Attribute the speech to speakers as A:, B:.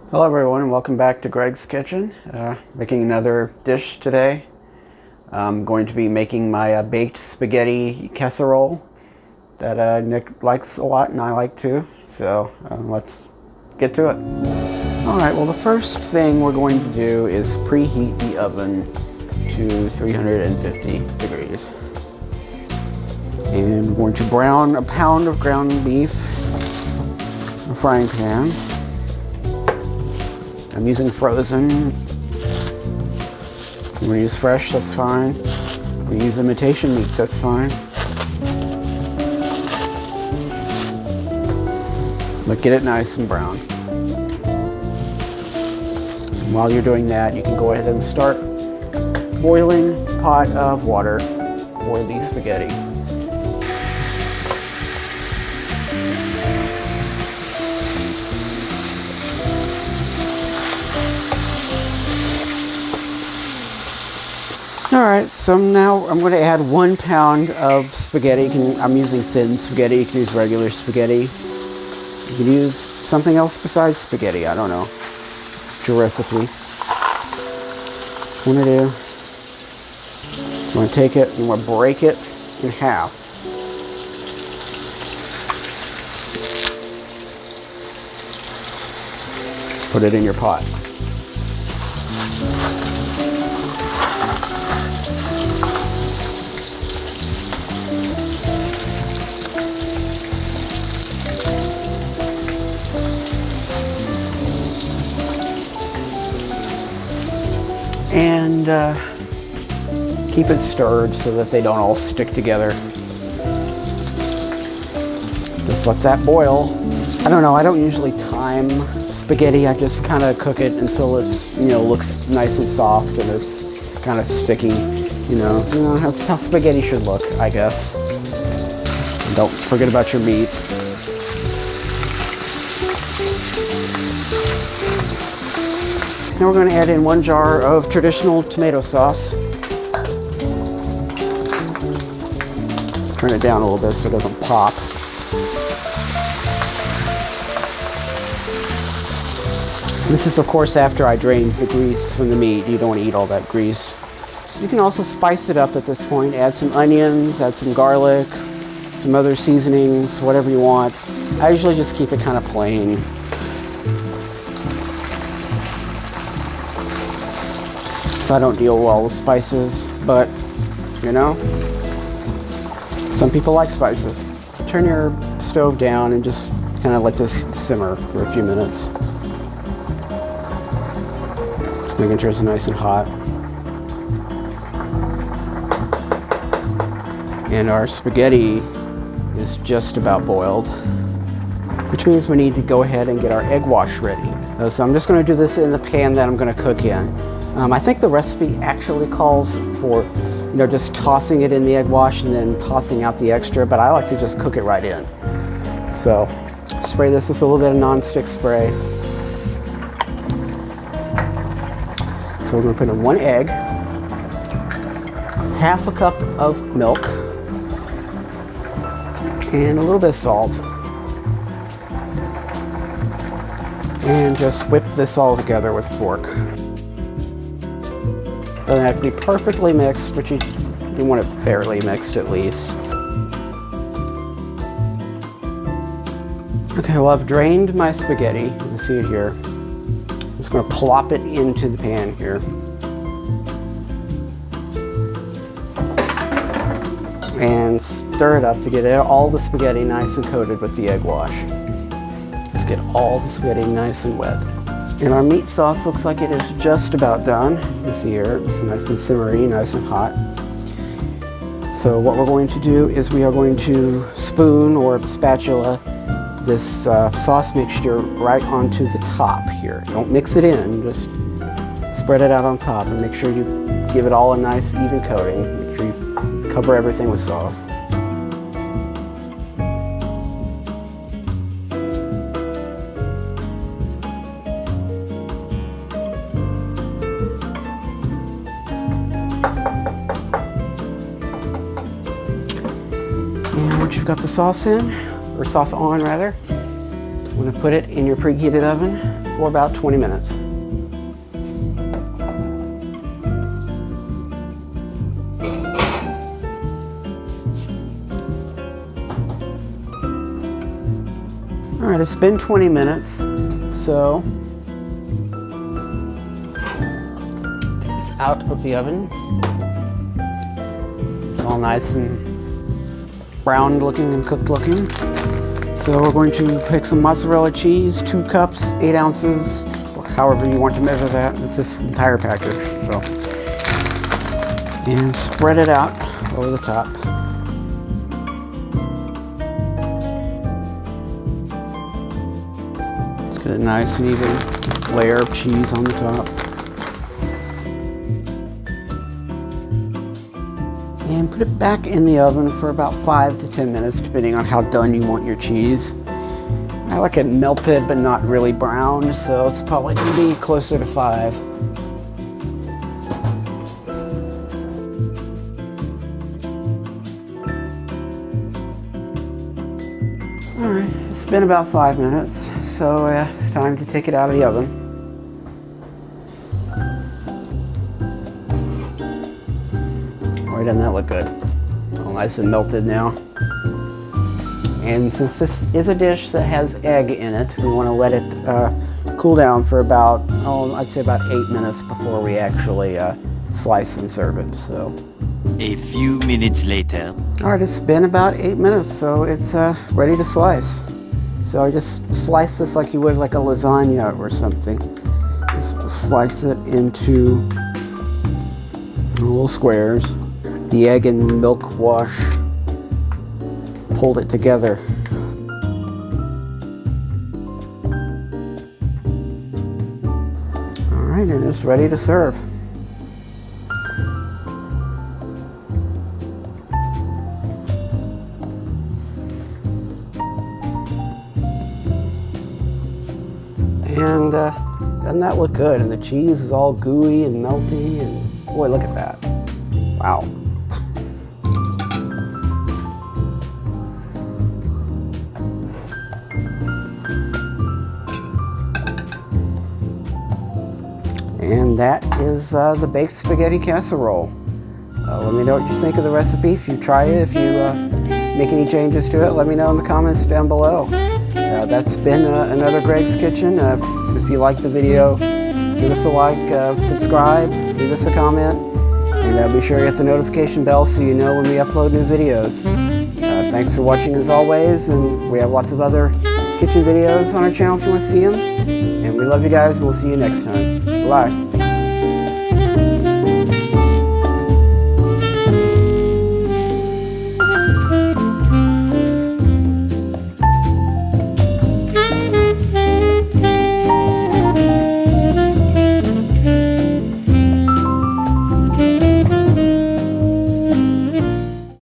A: Hello everyone and welcome back to Greg's Kitchen. Making another dish today. I'm going to be making my baked spaghetti casserole that Nick likes a lot and I like too. So let's get to it. Alright, well the first thing we're going to do is preheat the oven to 350 degrees. And we're going to brown a pound of ground beef in a frying pan. I'm using frozen. You want to use fresh, that's fine. We use imitation meat, that's fine. But get it nice and brown. And while you're doing that, you can go ahead and start boiling a pot of water for the spaghetti. Alright, so now I'm going to add 1 pound of spaghetti. I'm using thin spaghetti. You can use regular spaghetti. You can use something else besides spaghetti. I don't know. It's your recipe. What I'm going to do, I'm going to take it and I'm going to break it in half. Put it in your pot. And keep it stirred so that they don't all stick together. Just let that boil. I don't know, I don't usually time spaghetti. I just kind of cook it until it's, looks nice and soft and it's kind of sticky. That's how spaghetti should look, I guess. And don't forget about your meat. Now we're going to add in 1 jar of traditional tomato sauce. Turn it down a little bit so it doesn't pop. This is of course after I drained the grease from the meat. You don't want to eat all that grease. So you can also spice it up at this point. Add some onions, add some garlic, some other seasonings, whatever you want. I usually just keep it kind of plain. So I don't deal well with spices, but some people like spices. Turn your stove down and just kind of let this simmer for a few minutes. Just making sure it's nice and hot. And our spaghetti is just about boiled, which means we need to go ahead and get our egg wash ready. So I'm just going to do this in the pan that I'm going to cook in. I think the recipe actually calls for, just tossing it in the egg wash and then tossing out the extra, but I like to just cook it right in. So, spray this with a little bit of non-stick spray. So we're going to put in 1 egg, half a cup of milk, and a little bit of salt. And just whip this all together with a fork. Doesn't have to be perfectly mixed, but you want it fairly mixed at least. Okay, well I've drained my spaghetti. You can see it here. I'm just going to plop it into the pan here. And stir it up to get all the spaghetti nice and coated with the egg wash. Let's get all the spaghetti nice and wet. And our meat sauce looks like it is just about done. You can see here, it's nice and simmery, nice and hot. So what we're going to do is we are going to spoon or spatula this sauce mixture right onto the top here. Don't mix it in, just spread it out on top and make sure you give it all a nice even coating. Make sure you cover everything with sauce. And once you've got the sauce in, or sauce on rather, I'm going to put it in your preheated oven for about 20 minutes. All right, it's been 20 minutes, so take this out of the oven. It's all nice and brown looking and cooked looking. So we're going to pick some mozzarella cheese, 2 cups, 8 ounces, however you want to measure that. It's this entire package, so. And spread it out over the top. Get a nice and even layer of cheese on the top. And put it back in the oven for about 5 to 10 minutes, depending on how done you want your cheese. I like it melted, but not really browned, so it's probably gonna be closer to 5. All right, it's been about 5 minutes, so it's time to take it out of the oven. Boy, doesn't that look good? All nice and melted now. And since this is a dish that has egg in it, we want to let it cool down for about, I'd say about 8 minutes before we actually slice and serve it. So.
B: A few minutes later.
A: All right, it's been about 8 minutes, so it's ready to slice. So I just slice this like you would like a lasagna or something. Just slice it into little squares. The egg and milk wash hold it together. All right, and it's ready to serve. And doesn't that look good? And the cheese is all gooey and melty, and boy, look at that. Wow. And that is the baked spaghetti casserole. Let me know what you think of the recipe. If you try it, if you make any changes to it, let me know in the comments down below. That's been another Greg's Kitchen. If you liked the video, give us a like, subscribe, leave us a comment, and be sure to hit the notification bell so you know when we upload new videos. Thanks for watching as always, and we have lots of other kitchen videos on our channel if you want to see them. And we love you guys, and we'll see you next time. Bye.